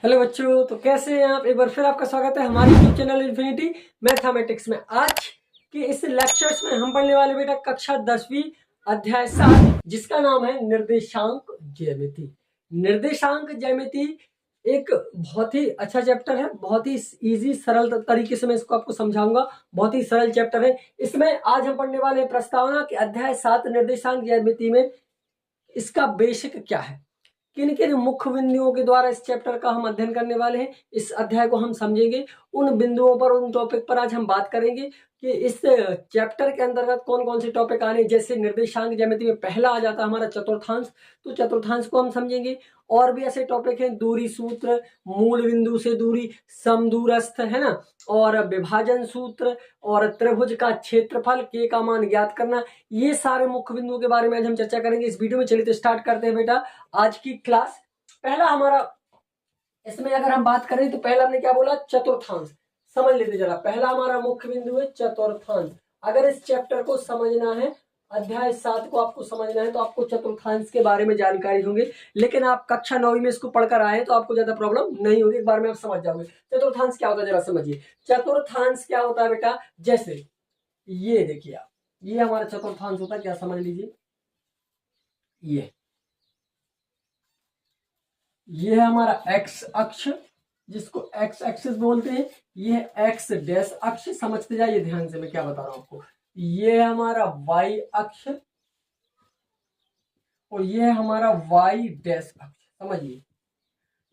Hello बच्चों, तो कैसे हैं आप। एक बार फिर आपका स्वागत है हमारे यूट्यूब चैनल इन्फिनिटी मैथमेटिक्स में। आज के इस लेक्चर्स में हम पढ़ने वाले बेटा कक्षा 10वीं अध्याय 7, जिसका नाम है निर्देशांक ज्यामिति। निर्देशांक ज्यामिति एक बहुत ही अच्छा चैप्टर है, बहुत ही इजी सरल तरीके से मैं इसको आपको समझाऊंगा। बहुत ही सरल चैप्टर है। इसमें आज हम पढ़ने वाले प्रस्तावना कि अध्याय 7 निर्देशांक ज्यामिति में इसका बेसिक क्या है, किन किन मुख्य बिंदुओं के द्वारा इस चैप्टर का हम अध्ययन करने वाले हैं। इस अध्याय को हम समझेंगे, उन बिंदुओं पर, उन टॉपिक पर आज हम बात करेंगे कि इस चैप्टर के अंतर्गत कौन कौन से टॉपिक आने। जैसे निर्देशांक ज्यामिति में पहला आ जाता है हमारा चतुर्थांश, तो चतुर्थांश को हम समझेंगे। और भी ऐसे टॉपिक हैं, दूरी सूत्र, मूल बिंदु से दूरी, समदूरस्थ, है ना, और विभाजन सूत्र, और त्रिभुज का क्षेत्रफल, के का मान ज्ञात करना। ये सारे मुख्य बिंदुओं के बारे में आज हम चर्चा करेंगे इस वीडियो में। चलिए तो स्टार्ट करते हैं बेटा आज की क्लास। पहला हमारा इसमें अगर हम बात करें तो पहला हमने क्या बोला, चतुर्थांश। समझ लेते जरा, पहला हमारा मुख्य बिंदु है चतुर्थांश। अगर इस चैप्टर को समझना है, अध्याय 7 को आपको समझना है, तो आपको चतुर्थांश के बारे में जानकारी होगी। लेकिन आप कक्षा 9वीं में इसको पढ़कर आए तो आपको ज्यादा प्रॉब्लम नहीं होगी, एक बार में आप समझ जाओगे। चतुर्थांश क्या होता है जरा समझिए। चतुर्थांश क्या होता है बेटा, जैसे ये देखिए आप, ये हमारा चतुर्थांश होता है, क्या समझ लीजिए, ये है हमारा एक्स अक्ष, जिसको एक्स एक्सिस बोलते हैं। ये है एक्स डैश अक्ष, समझते जाइए ध्यान से मैं क्या बता रहा हूं आपको। ये है हमारा वाई अक्ष, और ये है हमारा वाई डैश अक्ष। समझिए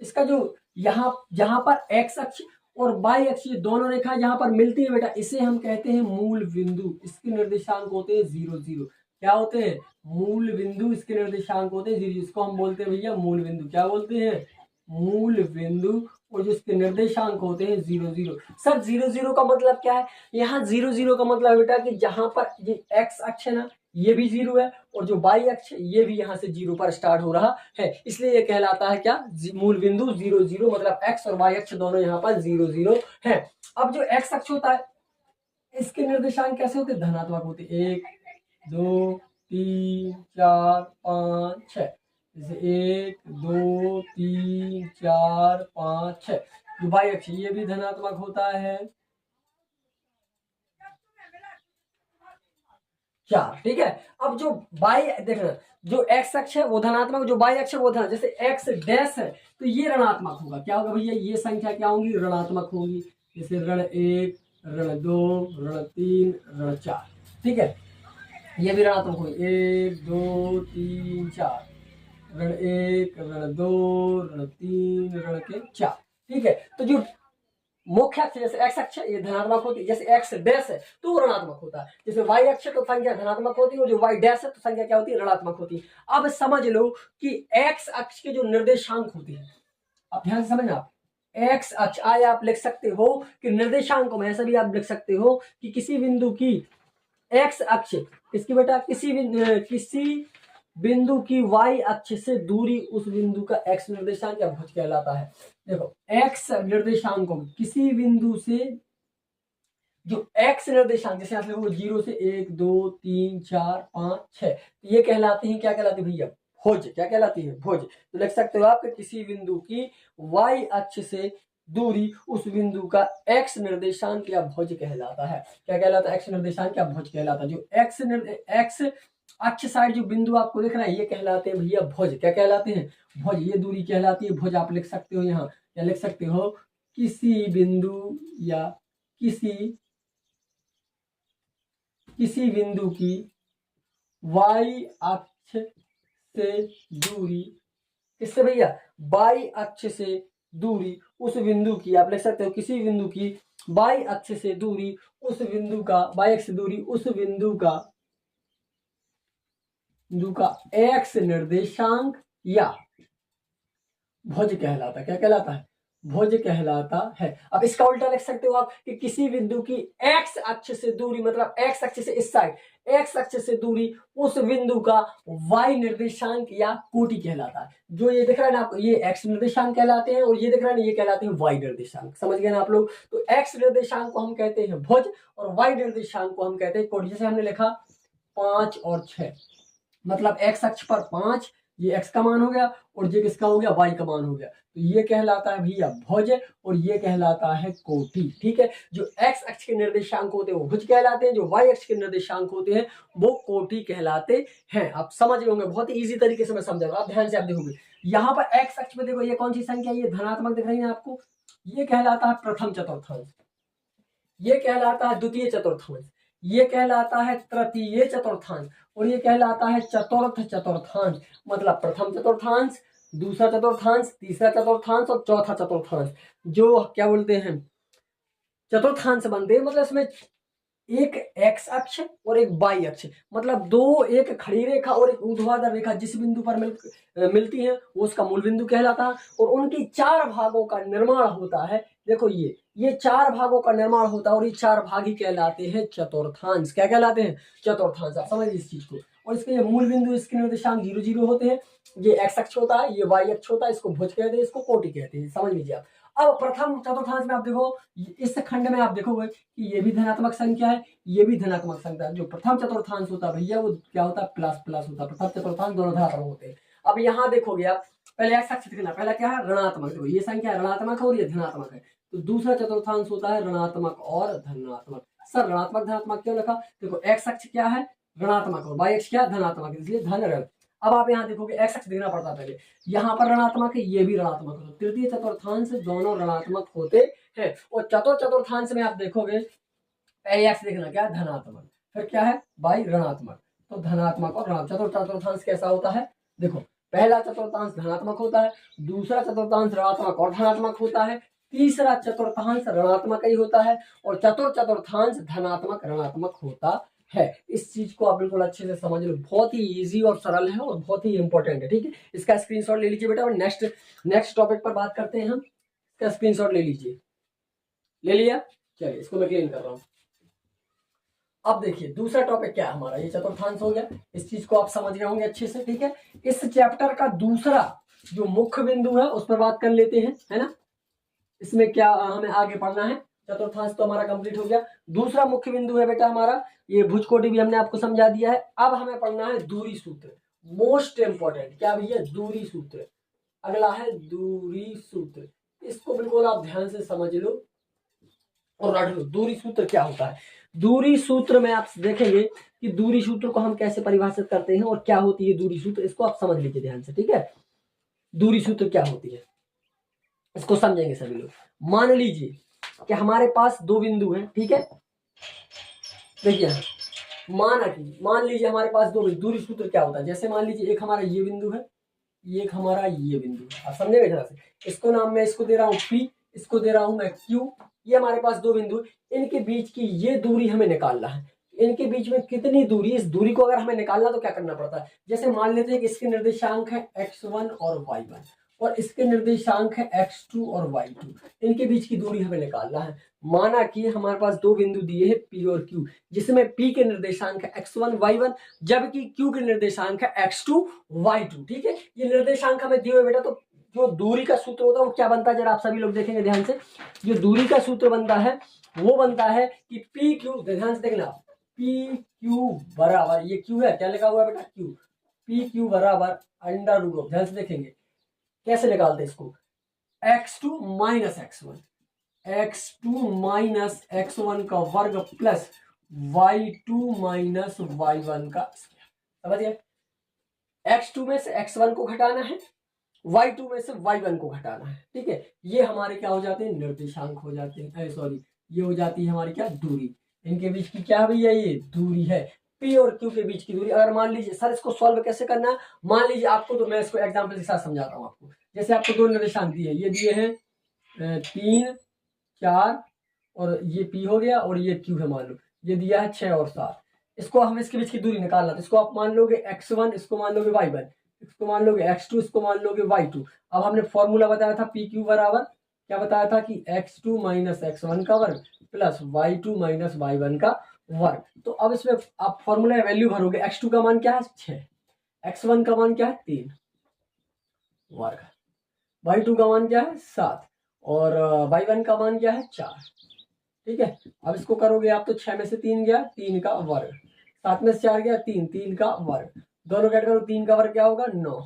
इसका जो जहां पर एक्स अक्ष और वाई अक्ष, ये दोनों रेखा जहां पर मिलती है बेटा, इसे हम कहते हैं मूल बिंदु। इसके निर्देशांक होते हैं 0 0। क्या होते हैं, मूल बिंदु। इसके निर्देशांक होते हैं 0, इसको हम बोलते हैं भैया मूल बिंदु। क्या बोलते हैं, मूल बिंदु। और जिसके निर्देशांक होते हैं 0 0। सर 0 0 का मतलब क्या है, यहाँ 0 0 का मतलब बेटा कि जहां पर ये एक्स अक्ष है ना, ये भी 0 है, और जो वाई अक्ष ये भी यहाँ से 0 पर स्टार्ट हो रहा है, इसलिए ये कहलाता है क्या, मूल बिंदु 0 0। मतलब एक्स और वाई अक्ष दोनों यहाँ पर 0 0 है। अब जो एक्स अक्ष होता है, इसके निर्देशांक कैसे होते, धनात्मक होते। 1 2 3 4 5 6, जैसे 1 2 3 4 5 6। जो वाई अक्ष ये भी धनात्मक होता है 4। ठीक है। अब जो वाई देखना, जो एक्स अक्ष है वो धनात्मक, जो वाई अक्ष है वो धनात्मक। जैसे एक्स डैश है तो ये ऋणात्मक होगा। क्या होगा भैया, ये संख्या क्या होगी, ऋणात्मक होगी। जैसे ऋण 1, ऋण 2, ऋण 3, ऋण 4। ठीक है, ये भी ऋणात्मक होगी। 1 2 3 4, ऋण 1, ऋण 2, ऋण 3, ऋण के 4। ठीक है, तो जो मुख्य अक्ष जैसे एक्स अक्ष ये धनात्मक होती है, जैसे एक्स डैश है तो ऋणात्मक होता है। जैसे वाई अक्ष तो संख्या धनात्मक होती है, और जो वाई डैश है तो संख्या क्या होती है, ऋणात्मक होती है। अब समझ लो कि एक्स अक्ष के जो निर्देशांक होते हैं, अब ध्यान से समझना। आप एक्स अक्ष आए आप लिख सकते हो कि निर्देशांक में, ऐसा भी आप लिख सकते हो कि किसी बिंदु की एक्स अक्ष, इसकी बेटा किसी बिंदु की वाई अक्ष से दूरी उस बिंदु का एक्स निर्देशांक या भुज कहलाता है। देखो एक्स निर्देशांक को किसी बिंदु से जो एक्स निर्देशांक, जैसे आप लोग 0 से 1 2 3 4 5 6, ये कहलाती है, क्या कहलाती है भैया, भुज। क्या कहलाती है, भुज। तो लिख सकते हो आप कि किसी बिंदु की वाई अक्ष से दूरी उस बिंदु का एक्स निर्देशांक या भुज कहलाता है। क्या कहलाता है, एक्स निर्देशांक या भुज कहलाता है। जो एक्स अक्ष साइड जो बिंदु आपको दिख रहा है ये कहलाते हैं भैया भुज। क्या कहलाते हैं, भुज। ये दूरी कहलाती है भुज। आप लिख सकते हो यहाँ, या लिख सकते हो किसी बिंदु या किसी बिंदु की वाई अक्ष से दूरी, किससे भैया, वाई अक्ष से दूरी उस बिंदु की, आप लिख सकते हो किसी बिंदु की वाई अक्ष से दूरी उस बिंदु का, वाई अक्ष से दूरी उस बिंदु का एक्स निर्देशांक या भुज कहलाता है। क्या कहलाता है, भुज कहलाता है। अब इसका उल्टा लिख सकते हो आप कि किसी बिंदु की एक्स अक्ष से दूरी, मतलब एक्स अक्ष से इस साइड, एक्स अक्ष से दूरी उस बिंदु का वाई निर्देशांक या कोटि कहलाता है। जो ये दिख रहा है ना आपको, ये एक्स निर्देशांक कहलाते हैं, और ये दिख रहा है ना, ये कहलाते हैं वाई निर्देशांक। समझ गए ना आप लोग। तो एक्स निर्देशांक को हम कहते हैं भुज, और वाई निर्देशांक को हम कहते हैं कोटि। जैसे हमने लिखा 5 और 6, मतलब एक्स अक्ष पर 5, ये x का मान हो गया और ये किसका हो गया, y का मान हो गया। तो ये कहलाता है भैया भुज और ये कहलाता है कोटि। ठीक है, जो x अक्ष के निर्देशांक होते हैं वो भुज कहलाते हैं, जो y अक्ष के निर्देशांक होते हैं वो कोटि कहलाते हैं। आप समझ गए होंगे, बहुत ही इजी तरीके से मैं समझाऊंगा, आप ध्यान से आप देखोगे। यहाँ पर x अक्ष में देखो ये कौन सी संख्या, ये धनात्मक दिख रही है आपको, ये कहलाता है प्रथम चतुर्थांश, ये कहलाता है द्वितीय चतुर्थांश, ये कहलाता है तृतीय चतुर्थांश और ये कहलाता है चतुर्थ चतुर्थांश। मतलब प्रथम चतुर्थांश, दूसरा चतुर्थांश, तीसरा चतुर्थांश और चौथा चतुर्थांश, जो क्या बोलते हैं चतुर्थांश बनते हैं। मतलब इसमें एक एक्स अक्ष और एक वाई अक्ष, मतलब दो, एक खड़ी रेखा और एक ऊर्ध्वाधर रेखा जिस बिंदु पर मिलती है वो उसका मूल बिंदु कहलाता है और उनकी चार भागों का निर्माण होता है। देखो ये चार भागों का निर्माण होता है और ये चार भाग ही कहलाते हैं चतुर्थांश। क्या कहलाते हैं, चतुर्थांश। आप समझिए इस चीज को। और इसके ये मूल बिंदु, इसके निर्देशांक 0 0 होते हैं। ये एक्स अक्ष होता है, ये वाई अक्ष होता है, इसको भुज कहते हैं, इसको कोटि कहते हैं। समझ लीजिए आप। अब प्रथम चतुर्थांश में आप देखो, इस खंड में आप देखोगे कि ये भी धनात्मक संख्या है, ये भी धनात्मक संख्या है। जो प्रथम चतुर्थांश होता है भैया वो क्या होता है, प्लस प्लस होता है। प्रथम चतुर्थांश दोनों धनात्मक होते हैं। अब यहाँ देखोगे आप, पहले एक्स अक्ष दिखना, पहला क्या है, ऋणात्मक। देखो ये संख्या ऋणात्मक है और ये धनात्मक है, तो दूसरा चतुर्थांश होता है ऋणात्मक और धनात्मक। सर ऋणात्मक धनात्मक क्यों लिखा, देखो एक्स अक्ष क्या है, ऋणात्मक और वाई अक्ष क्या, धनात्मक, इसलिए धन ऋण। अब आप यहाँ देखोगे एक्स अक्ष देखना पड़ता है पहले, यहाँ पर ऋणात्मक है, ये भी ऋणात्मक है, तृतीय चतुर्थांश दोनों ऋणात्मक होते हैं। और चतुर्थांश में आप देखोगे पहले एक्स देखना क्या है, धनात्मक, फिर क्या है वाई ऋणात्मक, तो धनात्मक और ऋणात्मक। चतुर्थांश कैसा होता है, देखो पहला चतुर्थांश धनात्मक होता है, दूसरा चतुर्थांश ऋणात्मक और धनात्मक होता है, तीसरा चतुर्थांश ऋणात्मक ही होता है और चतुर्थांश धनात्मक ऋणात्मक होता है। इस चीज को आप बिल्कुल अच्छे से समझ लो, बहुत ही इजी और सरल है और बहुत ही इंपॉर्टेंट है। ठीक है, इसका स्क्रीनशॉट ले लीजिए बेटा और नेक्स्ट टॉपिक पर बात करते हैं हम। इसका स्क्रीनशॉट ले लीजिए, ले लिया, चलिए इसको मैं क्लीन कर रहा हूं। अब देखिए दूसरा टॉपिक क्या है हमारा, ये चतुर्थांश हो गया, इस चीज को आप समझ गए होंगे अच्छे से। ठीक है, इस चैप्टर का दूसरा जो मुख्य बिंदु है उस पर बात कर लेते हैं, है ना। इसमें क्या हमें आगे पढ़ना है, चतुर्थांश तो हमारा कंप्लीट हो गया। दूसरा मुख्य बिंदु है बेटा हमारा, ये भुज कोटि भी हमने आपको समझा दिया है। अब हमें पढ़ना है दूरी सूत्र, मोस्ट इंपॉर्टेंट। क्या भैया, दूरी सूत्र। अगला है दूरी सूत्र, इसको बिल्कुल आप ध्यान से समझ लो और रट लो। दूरी सूत्र क्या होता है, दूरी सूत्र में आप देखेंगे कि दूरी सूत्र को हम कैसे परिभाषित करते हैं और क्या होती है दूरी सूत्र, इसको आप समझ लीजिए ध्यान से। ठीक है, दूरी सूत्र क्या होती है इसको समझेंगे सभी लोग। मान लीजिए कि हमारे पास दो बिंदु हैं, ठीक है, देखिए मान लीजिए हमारे पास दो बिंदु, दूरी सूत्र क्या होता है, जैसे मान लीजिए एक हमारा ये बिंदु है, एक हमारा ये बिंदु है। आप समझेंगे जरा से, इसको नाम मैं इसको दे रहा हूँ P, इसको दे रहा हूं मैं Q। ये हमारे पास दो बिंदु, इनके बीच की ये दूरी हमें निकालना है। इनके बीच में कितनी दूरी, इस दूरी को अगर हमें निकालना तो क्या करना पड़ता है, जैसे मान लेते हैं कि इसके निर्देशांक है x1 और y1 और इसके निर्देशांक है x2 और y2, इनके बीच की दूरी हमें निकालना है। माना कि हमारे पास दो बिंदु दिए हैं P और Q, जिसमें P के निर्देशांक है x1 y1 जबकि Q के निर्देशांक है x2 y2। ठीक है, ये निर्देशांक हमें दिए हुए बेटा, तो जो दूरी का सूत्र होता है वो क्या बनता है, जरा आप सभी लोग देखेंगे ध्यान से। जो दूरी का सूत्र बनता है वो बनता है कि पी क्यू, ध्यान से देखना, पी क्यू बराबर, ये क्यू है, क्या लिखा हुआ है बेटा, क्यू, पी क्यू बराबर अंडर रूट ऑफ, ध्यान से देखेंगे कैसे निकालते हैं इसको, x2 minus x1, x2 minus x1 का वर्ग प्लस y2 माइनस y1 का स्क्वायर। समझिए, x2 में से x1 को घटाना है, y2 में से y1 को घटाना है। ठीक है, ये हमारे क्या हो जाते हैं, निर्देशांक हो जाते हैं, सॉरी ये हो जाती है हमारी क्या, दूरी। इनके बीच की क्या भैया, ये दूरी है, P और Q के बीच की दूरी। अगर मान लीजिए सर इसको सॉल्व कैसे करना है, मान लीजिए आपको, तो मैं इसको एग्जांपल के साथ समझाता हूँ आपको। जैसे आपको दो निर्देशांक दिए, ये दिए हैं 3 4 और ये P हो गया और ये Q है, मान लो ये दिया है 6 और 7। इसको हम इसके बीच की दूरी निकालना, तो इसको आप मान लोगे x1, इसको मान लोगे y1, इसको मान लोगे x2, इसको मान लोगे y2। अब हमने फॉर्मूला बताया था पी क्यू बराबर, क्या बताया था कि x2 माइनस x1 का वर्ग प्लस y2 माइनस y1 का वर्ग। तो अब इसमें आप फॉर्मूला वैल्यू भरोगे, x2 का मान क्या है 6, x1 का मान क्या है 3 वर्ग, y2 का मान क्या है 7 और y1 का मान क्या है 4। ठीक है, अब इसको करोगे आप तो 6 में से 3 गया, 3 का वर्ग, 7 में से 4 गया 3, 3 का वर्ग, दोनों कैट करो, 3 का वर्ग क्या होगा 9,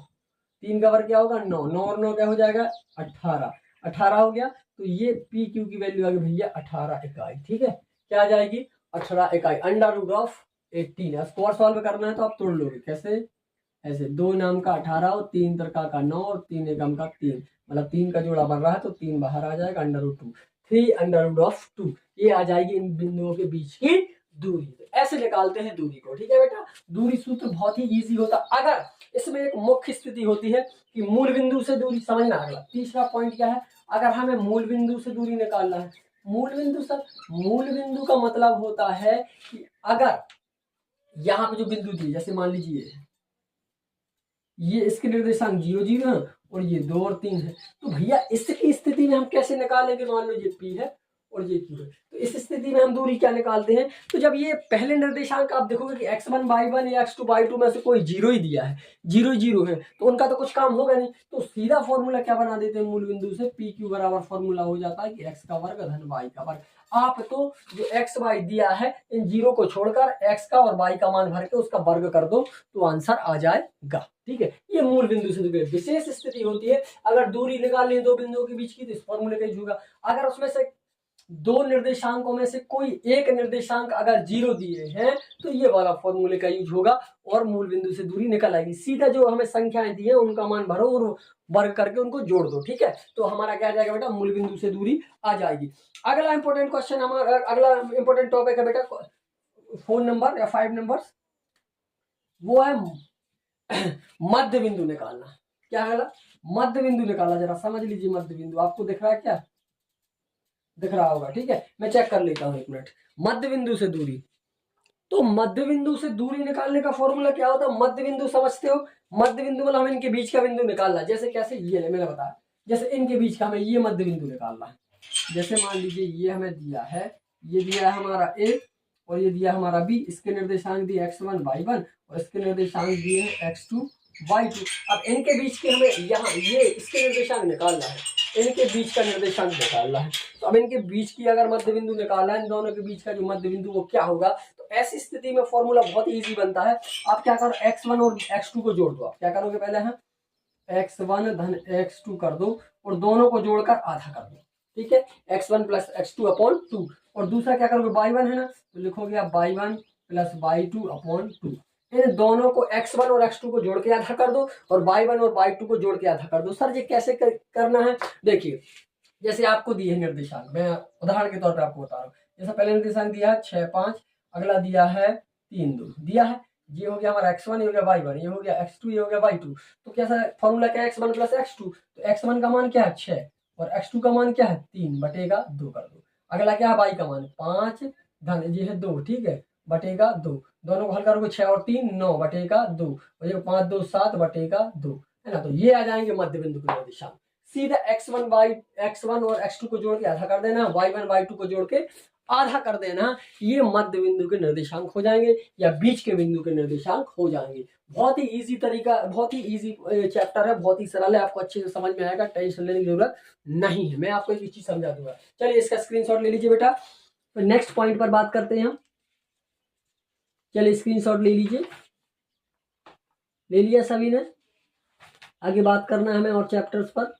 3 का वर्ग क्या होगा 9, 9 और 9 क्या हो जाएगा 18, 18 हो गया। तो ये पी क्यू की वैल्यू आ गई भैया 18 इकाई। ठीक है, क्या आ जाएगी 18 इकाई under root of 18। Square solve करना है तो आप तोड़ लोगे कैसे, ऐसे 2 नाम का 18 और 3 तरका का 9 और 3 एकम का 3, मतलब 3 का जोड़ा बन रहा है तो 3 बाहर आ जाएगा under root 2, 3 under root of 2। ये आ जाएगी इन बिंदुओं के बीच की दूरी। तो ऐसे निकालते हैं दूरी को। ठीक है बेटा, दूरी सूत्र बहुत ही इजी होता। अगर इसमें एक मुख्य स्थिति होती है कि मूल बिंदु से दूरी, समझना अगला तीसरा पॉइंट क्या है, अगर हमें मूल बिंदु से दूरी निकालना है, मूल बिंदु सर, मूल बिंदु का मतलब होता है कि अगर यहाँ पे जो बिंदु दिए, जैसे मान लीजिए ये इसके निर्देशांक 0 0 है और ये 2 और 3 है, तो भैया इसकी स्थिति में हम कैसे निकालेंगे, मान लो ये P है और ये Q है, तो इस स्थिति में हम दूरी क्या निकालते हैं, तो जब ये पहले निर्देशांक आप देखोगे कि x1 y1 या x2 y2 में से कोई 0 ही दिया है, 0 0 है, तो उनका तो कुछ काम होगा नहीं, तो सीधा फॉर्मूला क्या बना देते हैं मूल बिंदु से, PQ बराबर फॉर्मूला हो जाता है कि x का वर्ग धन y का वर्ग। आप तो जो एक्स वाई दिया है इन जीरो को छोड़कर एक्स का और वाई का मान भर के उसका वर्ग कर दो तो आंसर आ जाएगा। ठीक है, ये मूल बिंदु से दूरी विशेष स्थिति होती है। अगर दूरी निकाल लें दो बिंदुओं के बीच की तो इस फॉर्मूले का यूज होगा। अगर उसमें से दो निर्देशांकों में से कोई एक निर्देशांक अगर 0 दिए हैं तो ये वाला फॉर्मूले का यूज होगा और मूल बिंदु से दूरी निकल आएगी। सीधा जो हमें संख्याएं दी है उनका मान भरो और वर्ग करके उनको जोड़ दो। ठीक है, तो हमारा क्या आ जाएगा बेटा, मूल बिंदु से दूरी आ जाएगी। अगला इंपॉर्टेंट क्वेश्चन हमारा, अगला इंपॉर्टेंट टॉपिक है बेटा 4 नंबर या 5 नंबर, वो है मध्य बिंदु निकालना। क्या है मध्य बिंदु निकालना, जरा समझ लीजिए। मध्य बिंदु आपको दिख रहा है, क्या दिख रहा होगा? ठीक है, मैं चेक कर लेता हूं एक मिनट। मध्य बिंदु से दूरी, तो मध्य बिंदु से दूरी निकालने का फॉर्मूला क्या होता है? मध्य बिंदु समझते हो? मध्य बिंदु मतलब हमें इनके बीच का बिंदु निकालना है। जैसे कैसे, ये मैंने बताया, जैसे इनके बीच का हमें ये मध्य बिंदु निकालना है। जैसे मान लीजिए ये हमें दिया है, ये दिया है हमारा ए और ये दिया हमारा बी, इसके निर्देशांक दिए x1 y1 और इसके निर्देशांक दिए हैं x2 y2। अब इनके बीच के हमें यहाँ ये इसके निर्देशांक निकालना है, इनके बीच का निर्देशांक निकालना है। तो अब इनके बीच की अगर मध्य बिंदु निकालना है, इन दोनों के बीच का जो मध्य बिंदु वो क्या होगा, तो ऐसी स्थिति में फॉर्मूला बहुत इजी बनता है। आप क्या करो, x1 और x2 को जोड़ दो। आप क्या करोगे, पहले है x1 धन x2 कर दो और दोनों को जोड़कर आधा कर दो। ठीक है, x1 प्लस x2 अपॉन 2। और दूसरा क्या करोगे, y1 है ना, तो लिखोगे आप y1 प्लस y2 अपॉन 2। इन दोनों को x1 और x2 को जोड़ के आधा कर दो और y1 और y2 को जोड़ के आधा कर दो। सर ये कैसे करना है, देखिए जैसे आपको दिए है निर्देशांक, मैं उदाहरण के तौर पर आपको बता रहा हूँ। जैसा पहले निर्देशांक दिया है 6 5, अगला दिया है 3 2 दिया है। ये हो गया हमारा x1, ये हो गया y1, ये हो गया x2, ये हो गया y2। तो कैसा फॉर्मूला क्या है, x1 प्लस x2। तो x1 का मान क्या है 6 और x2 का मान क्या है 3 बटेगा 2 कर दो। अगला क्या है, y का मान 5 धन ये है 2, ठीक है, बटेगा 2। दोनों को हल करोगे 6 और 3 9 बटेगा 2 और ये 5 2 7 बटेगा 2, है ना। तो ये आ जाएंगे मध्य बिंदु के निर्देशांक। सीधा x1 और x2 को जोड़ के आधा कर देना, y1 y2 को जोड़ के आधा कर देना, ये मध्य बिंदु के निर्देशांक हो जाएंगे या बीच के बिंदु के निर्देशांक हो जाएंगे। बहुत ही इजी तरीका, बहुत ही इजी चैप्टर है, बहुत ही सरल है, आपको अच्छे से समझ में आएगा, टेंशन लेने की जरूरत नहीं है। मैं आपको एक चीज समझा दूंगा। चलिए इसका स्क्रीनशॉट ले लीजिए बेटा, तो नेक्स्ट पॉइंट पर बात करते हैं हम। चलिए स्क्रीनशॉट ले लीजिए, ले लिया सभी ने? आगे बात करना है हमें और चैप्टर्स पर।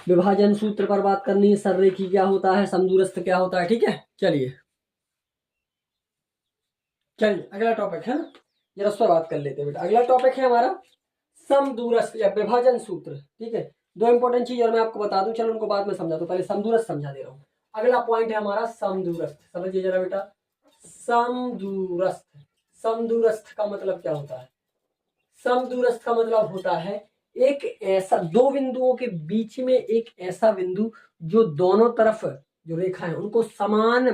विभाजन सूत्र पर बात करनी है, सररेखी क्या होता है, समदूरस्थ क्या होता है। ठीक है, चलिए अगला टॉपिक है ना, जरा उस पर बात कर लेते हैं बेटा। अगला टॉपिक है हमारा समदूरस्थ या विभाजन सूत्र। ठीक है, दो इंपॉर्टेंट चीज और मैं आपको बता दूं, चलो उनको बाद में समझा दो, पहले समदूरस्थ समझा दे रहा हूं। अगला पॉइंट है हमारा समदूरस्थ, समझिए जरा बेटा। समदूरस्थ, समदूरस्थ का मतलब क्या होता है? समदूरस्थ का मतलब होता है एक ऐसा, दो बिंदुओं के बीच में एक ऐसा बिंदु जो दोनों तरफ जो रेखा है उनको समान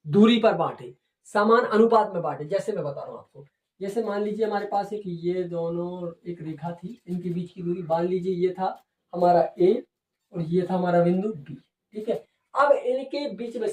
दूरी पर बांटे, समान अनुपात में बांटे। जैसे मैं बता रहा हूं आपको, जैसे मान लीजिए हमारे पास एक ये दोनों एक रेखा थी, इनके बीच की दूरी मान लीजिए ये था हमारा ए और ये था हमारा बिंदु बी। ठीक है, अब इनके बीच में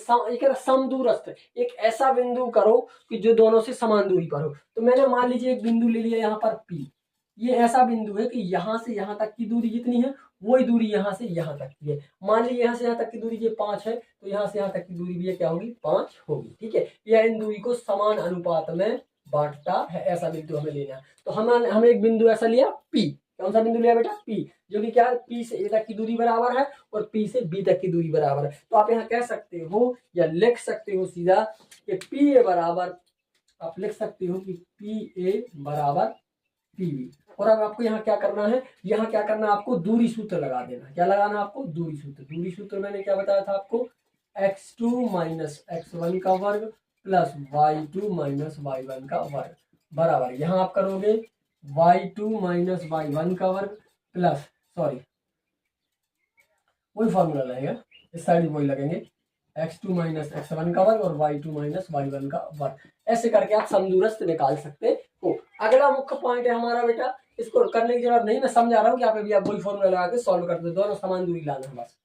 समदूरस्थ एक ऐसा बिंदु करो कि जो दोनों से समान दूरी पर हो। तो मैंने मान लीजिए एक बिंदु ले लिया यहाँ पर पी, ये ऐसा बिंदु है कि यहाँ से यहाँ तक की दूरी जितनी है वही दूरी यहाँ से यहाँ तक की है। मान लीजिए यहाँ से यहाँ तक की दूरी ये 5 है, तो यहाँ से यहाँ तक की दूरी भी क्या होगी 5 होगी। ठीक है, यह इन दूरी को समान अनुपात में बांटता है, ऐसा बिंदु हमें लेना है। तो हमने एक बिंदु ऐसा लिया P, कौन सा बिंदु लिया बेटा P, जो कि क्या है P से A तक की दूरी बराबर है और P से B तक की दूरी बराबर है। तो आप यहाँ कह सकते हो या लिख सकते हो सीधा कि PA बराबर, आप लिख सकते हो कि PA बराबर PB। और अब आपको यहाँ क्या करना है, यहाँ क्या करना है, आपको दूरी सूत्र लगा देना। क्या लगाना है आपको, दूरी सूत्र। दूरी सूत्र मैंने क्या बताया था आपको, x2 माइनस x1 का वर्ग प्लस y2 माइनस y1 का वर्ग बराबर, यहाँ आप करोगे y2 माइनस y1 का वर्ग प्लस, सॉरी वही फॉर्मूला लगेगा, इस साइड वही लगेंगे, x2 माइनस x1 का वर्ग और y2 माइनस y1 का वर्ग। ऐसे करके आप समदूरस्थ निकाल सकते हो। अगला मुख्य पॉइंट है हमारा बेटा, इसको करने की जरूरत नहीं, मैं समझा रहा हूँ कि आप अभी आप वही फॉर्मूला लगा के सॉल्व कर दो, दोनों समान दूरी लाना है बस।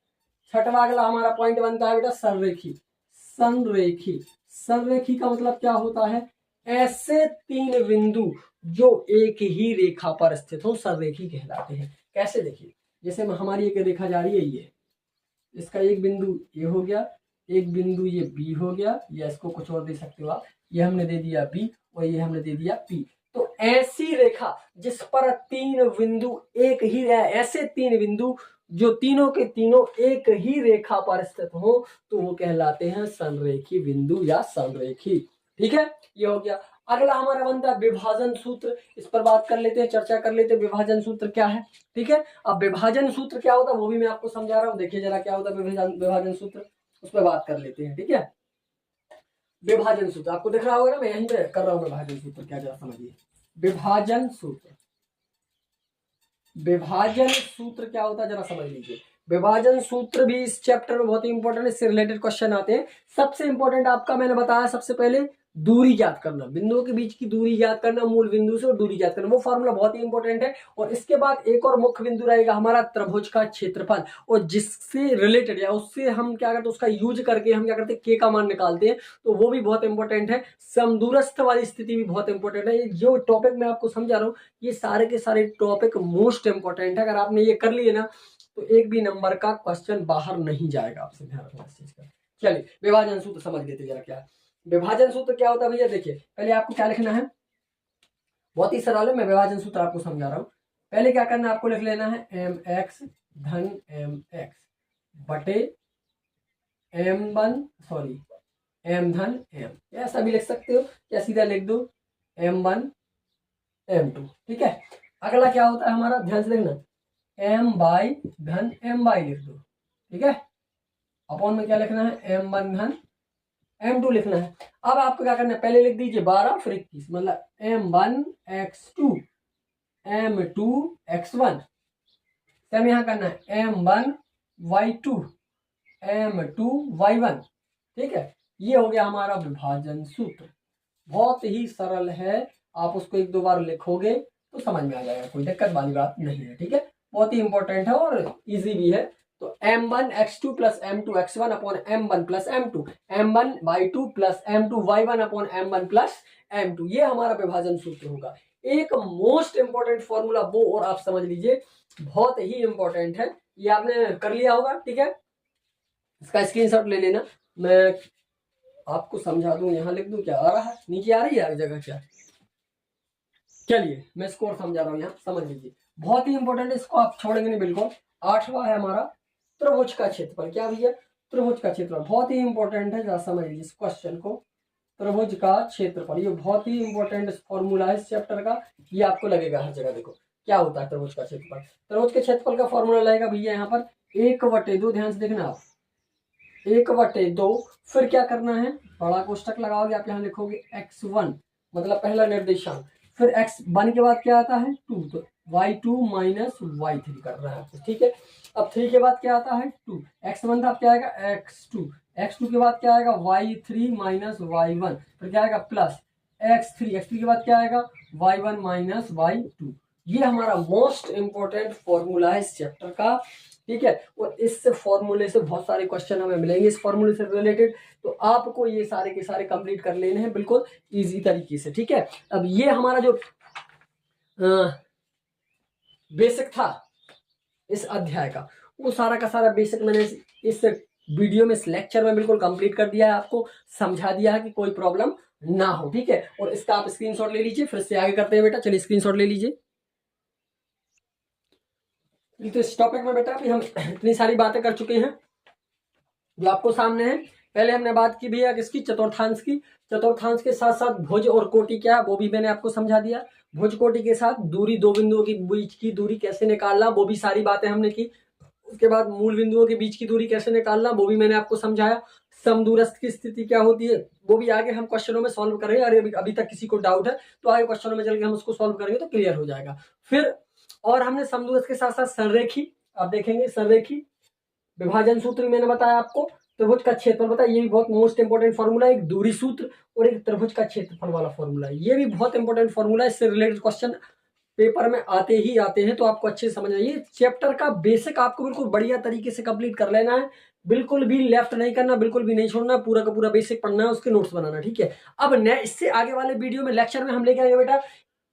छठवां अगला हमारा पॉइंट बनता है बेटा संरेखी। संरेखी, संरेखी का मतलब क्या होता है, ऐसे तीन बिंदु जो एक ही रेखा पर स्थित हो संरेखी कहलाते हैं। कैसे, देखिए जैसे हमारी एक रेखा जा रही है, ये इसका एक बिंदु ये हो गया, एक बिंदु ये बी हो गया, या इसको कुछ और दे सकते हो आप, ये हमने दे दिया बी और ये हमने दे दिया पी। तो ऐसी रेखा जिस पर तीन बिंदु एक ही रहे, ऐसे तीन बिंदु जो तीनों के तीनों एक ही रेखा पर स्थित हो, तो वो कहलाते हैं संरेखी बिंदु या संरेखी। ठीक है, ये हो गया। अगला हमारा बनता है विभाजन सूत्र, इस पर बात कर लेते हैं, चर्चा कर लेते हैं विभाजन सूत्र क्या है। ठीक है, अब विभाजन सूत्र क्या होता है वो भी मैं आपको समझा रहा हूँ, देखिए जरा क्या होता है विभाजन सूत्र, उस पर बात कर लेते हैं। ठीक है, विभाजन सूत्र आपको दिख रहा होगा ना, मैं यहीं पे कर रहा हूँ विभाजन सूत्र क्या, जरा समझिए। विभाजन सूत्र, विभाजन सूत्र क्या होता है जरा समझ लीजिए। विभाजन सूत्र भी इस चैप्टर में बहुत ही इंपॉर्टेंट है, इससे रिलेटेड क्वेश्चन आते हैं। सबसे इंपॉर्टेंट आपका मैंने बताया सबसे पहले दूरी ज्ञात करना, बिंदुओं के बीच की दूरी ज्ञात करना, मूल बिंदु से और दूरी ज्ञात करना, वो फॉर्मूला बहुत ही इंपॉर्टेंट है। और इसके बाद एक और मुख्य बिंदु रहेगा हमारा त्रिभुज का क्षेत्रफल, और जिससे रिलेटेड या उससे हम क्या करते हैं, उसका यूज करके हम क्या करते हैं, के का मान निकालते हैं, तो वो भी बहुत इंपॉर्टेंट है। समदूरस्थ वाली स्थिति भी बहुत इंपॉर्टेंट है। जो टॉपिक मैं आपको समझा रहा हूँ ये सारे के सारे टॉपिक मोस्ट इंपॉर्टेंट है। अगर आपने ये कर लिए ना तो एक भी नंबर का क्वेश्चन बाहर नहीं जाएगा, आपसे ध्यान रखना इस चीज का। चलिए विभाजन सूत्र समझ लेते जरा क्या है। विभाजन सूत्र क्या होता है भैया, देखिए पहले आपको क्या लिखना है, बहुत ही सरल है, मैं विभाजन सूत्र आपको समझा रहा हूं। पहले क्या करना है, आपको लिख लेना है mx धन mx बटे m1, सॉरी m धन m, ऐसा भी लिख सकते हो या सीधा लिख दो m1 m2। ठीक है, अगला क्या होता है हमारा, ध्यान से देखना, m बाई धन m बाई लिख दो। ठीक है, अपॉन में क्या लिखना है, m1 धन m2 लिखना है। अब आपको क्या करना है, पहले लिख दीजिए 12 फिर 21, मतलब m1 x2 m2 x1, same यहां करना है m1 y2 m2 y1। ठीक है, ये हो गया हमारा विभाजन सूत्र, बहुत ही सरल है, आप उसको एक दो बार लिखोगे तो समझ में आ जाएगा, कोई दिक्कत वाली बात नहीं है। ठीक है, बहुत ही इंपॉर्टेंट है और इजी भी है। तो m1 x2 plus m2 x1 upon m1 plus m2, m1 y2 plus m2 y1 upon m1 plus m2, ये हमारा विभाजन सूत्र होगा। एक मोस्ट इंपॉर्टेंट फॉर्मूला वो, और आप समझ लीजिए बहुत ही इंपॉर्टेंट है, ये आपने कर लिया होगा। ठीक है, इसका स्क्रीनशॉट ले लेना, मैं आपको समझा दूं, यहां लिख दूं, क्या आ रहा है नीचे आ रही है जगह क्या, चलिए मैं इसको और समझा रहा हूं, यहाँ समझ लीजिए बहुत ही इंपॉर्टेंट है, इसको आप छोड़ेंगे नहीं बिल्कुल। 8वां है हमारा त्रिभुज का क्षेत्रफल, क्या भैया, त्रिभुज का क्षेत्रफल बहुत ही इंपॉर्टेंट है, जरा समझ लीजिए इस क्वेश्चन को। त्रिभुज का क्षेत्रफल ये बहुत ही इंपॉर्टेंट फॉर्मूला है इस चैप्टर का, ये आपको लगेगा हर जगह। देखो क्या होता है त्रिभुज का क्षेत्रफल, त्रिभुज के क्षेत्रफल का फॉर्मूला लगेगा भैया यहाँ पर 1/2, ध्यान से देखना आप 1/2, फिर क्या करना है, बड़ा कोष्टक लगाओगे आप, यहाँ लिखोगे x1 मतलब पहला निर्देशांक, फिर x1 के बाद क्या आता है 2, तो y2 माइनस y3 कर रहा है आपको। ठीक है, अब 3 के बाद क्या आता है 2, x1 था, क्या आएगा x2, x2 के बाद क्या आएगा y3 माइनस y1, फिर क्या आएगा प्लस x3 के बाद क्या आएगा y1 माइनस y2। ये हमारा मोस्ट इंपॉर्टेंट फॉर्मूला है इस चैप्टर का। ठीक है, और इस फॉर्मूले से बहुत सारे क्वेश्चन हमें मिलेंगे इस फॉर्मूले से रिलेटेड, तो आपको ये सारे के सारे कंप्लीट कर लेने हैं बिल्कुल इजी तरीके से। ठीक है, अब ये हमारा जो बेसिक था इस अध्याय का, वो सारा का सारा बेसिक मैंने इस वीडियो में, इस लेक्चर में बिल्कुल कंप्लीट कर दिया है, आपको समझा दिया है कि कोई प्रॉब्लम ना हो, ठीक है। और इसका आप स्क्रीनशॉट ले लीजिए, फिर से आगे करते हैं बेटा, चलिए स्क्रीनशॉट ले लीजिए। तो इस टॉपिक में बेटा अभी हम इतनी सारी बातें कर चुके हैं जो आपको सामने है। पहले हमने बात की भैया किसकी, चतुर्थांश की। चतुर्थांश के साथ साथ भुज और कोटि क्या है वो भी मैंने आपको समझा दिया। भुज कोटि के साथ दूरी, दो बिंदुओं के बीच की दूरी कैसे निकालना, वो भी सारी बातें हमने की। उसके बाद मूल बिंदुओं के बीच की दूरी कैसे निकालना, वो भी मैंने आपको समझाया। समदूरस्थ की स्थिति क्या होती है वो भी आगे हम क्वेश्चनों में सॉल्व करेंगे। अरे अभी तक किसी को डाउट है तो आगे क्वेश्चनों में चल के हम उसको सॉल्व करेंगे तो क्लियर हो जाएगा। फिर और हमने समदूरस्थ के साथ साथ संरेखी, आप देखेंगे संरेखी विभाजन सूत्र मैंने बताया आपको। त्रिभुज का क्षेत्रफल बताया, ये भी बहुत मोस्ट इंपोर्टेंट फॉर्मूला है। एक दूरी सूत्र और एक त्रिभुज का क्षेत्रफल वाला फॉर्मूला है, ये भी बहुत इंपोर्टेंट फॉर्मूला है। इससे रिलेटेड क्वेश्चन पेपर में आते ही आते हैं, तो आपको अच्छे से समझना। ये चैप्टर का बेसिक आपको बिल्कुल बढ़िया तरीके से कंप्लीट कर लेना है, बिल्कुल भी लेफ्ट नहीं करना, बिल्कुल भी नहीं छोड़ना, पूरा का पूरा बेसिक पढ़ना है, उसके नोट्स बनाना, ठीक है। अब इससे आगे वाले वीडियो में लेक्चर में हम लेके आएंगे बेटा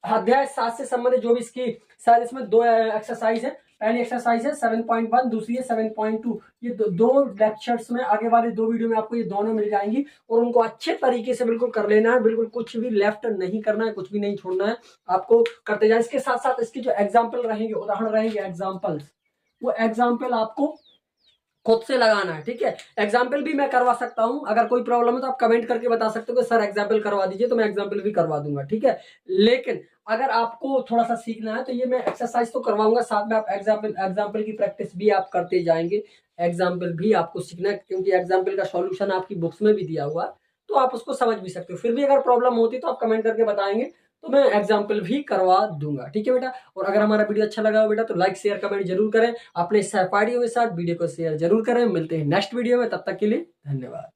अध्याय 7 से संबंधित जो भी इसकी शायद इसमें दो एक्सरसाइज है। पहली एक्सरसाइज है 7.1, दूसरी है 7.2। ये दो लेक्चर्स में आगे वाले दो वीडियो में आपको ये दोनों मिल जाएंगी और उनको अच्छे तरीके से बिल्कुल कर लेना है, बिल्कुल कुछ भी लेफ्ट नहीं करना है, कुछ भी नहीं छोड़ना है, आपको करते जाए। इसके साथ साथ इसके जो एग्जाम्पल रहेंगे, उदाहरण रहेंगे, एग्जाम्पल्स, वो एग्जाम्पल आपको खुद से लगाना है, ठीक है। एग्जाम्पल भी मैं करवा सकता हूं, अगर कोई प्रॉब्लम है तो आप कमेंट करके बता सकते हो कि सर एग्जाम्पल करवा दीजिए, तो मैं एग्जाम्पल भी करवा दूंगा, ठीक है। लेकिन अगर आपको थोड़ा सा सीखना है तो ये मैं एक्सरसाइज तो करवाऊंगा, साथ में आप एग्जाम्पल की प्रैक्टिस भी आप करते जाएंगे। एग्जाम्पल भी आपको सीखना है क्योंकि एग्जाम्पल का सॉल्यूशन आपकी बुक्स में भी दिया हुआ है, तो आप उसको समझ भी सकते हो। फिर भी अगर प्रॉब्लम होती तो आप कमेंट करके बताएंगे, तो मैं एग्जाम्पल भी करवा दूंगा, ठीक है बेटा। और अगर हमारा वीडियो अच्छा लगा हो बेटा तो लाइक शेयर कमेंट जरूर करें, अपने सहपाठियों के साथ वीडियो को शेयर जरूर करें। मिलते हैं नेक्स्ट वीडियो में, तब तक के लिए धन्यवाद।